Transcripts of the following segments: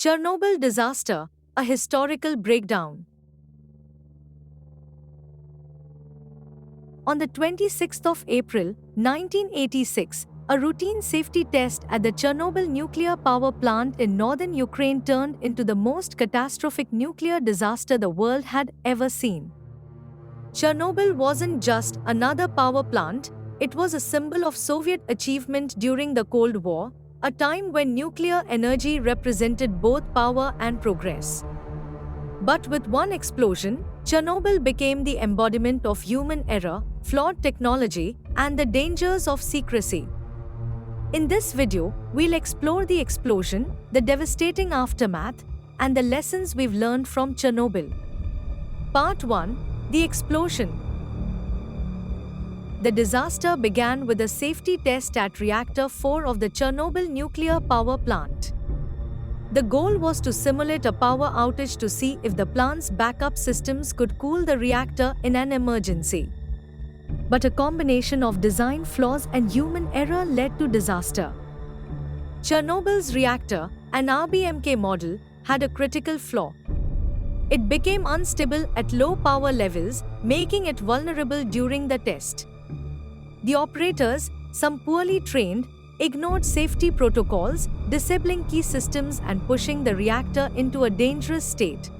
Chernobyl disaster, a historical breakdown. On the 26th of April, 1986, a routine safety test at the Chernobyl nuclear power plant in northern Ukraine turned into the most catastrophic nuclear disaster the world had ever seen. Chernobyl wasn't just another power plant, it was a symbol of Soviet achievement during the Cold War, a time when nuclear energy represented both power and progress. But with one explosion, Chernobyl became the embodiment of human error, flawed technology, and the dangers of secrecy. In this video, we'll explore the explosion, the devastating aftermath, and the lessons we've learned from Chernobyl. Part 1: The Explosion. The disaster began with a safety test at Reactor 4 of the Chernobyl nuclear power plant. The goal was to simulate a power outage to see if the plant's backup systems could cool the reactor in an emergency. But a combination of design flaws and human error led to disaster. Chernobyl's reactor, an RBMK model, had a critical flaw. It became unstable at low power levels, making it vulnerable during the test. The operators, some poorly trained, ignored safety protocols, disabling key systems and pushing the reactor into a dangerous state.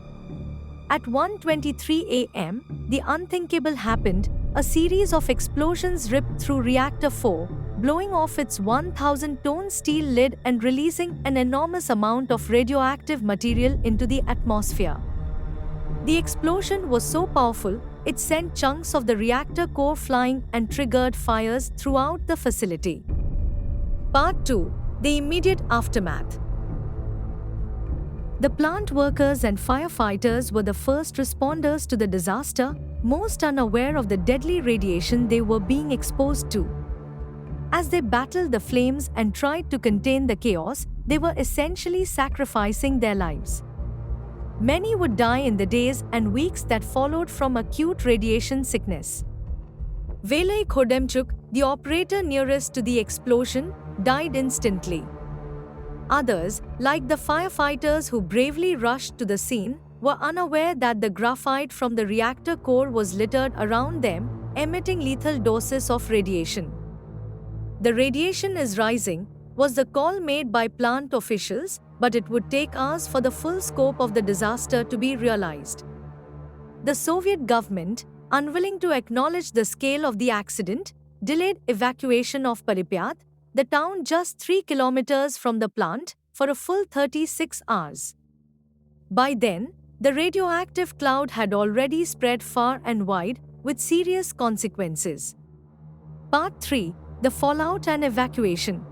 At 1:23 a.m., the unthinkable happened. A series of explosions ripped through Reactor 4, blowing off its 1,000-ton steel lid and releasing an enormous amount of radioactive material into the atmosphere. The explosion was so powerful, it sent chunks of the reactor core flying and triggered fires throughout the facility. Part 2: The Immediate Aftermath. The plant workers and firefighters were the first responders to the disaster, most unaware of the deadly radiation they were being exposed to. As they battled the flames and tried to contain the chaos, they were essentially sacrificing their lives. Many would die in the days and weeks that followed from acute radiation sickness. Valery Khodemchuk, the operator nearest to the explosion, died instantly. Others, like the firefighters who bravely rushed to the scene, were unaware that the graphite from the reactor core was littered around them, emitting lethal doses of radiation. "The radiation is rising," was the call made by plant officials, but it would take hours for the full scope of the disaster to be realized. The Soviet government, unwilling to acknowledge the scale of the accident, delayed evacuation of Pripyat, the town just 3 kilometers from the plant, for a full 36 hours. By then, the radioactive cloud had already spread far and wide, with serious consequences. Part 3: The Fallout and Evacuation.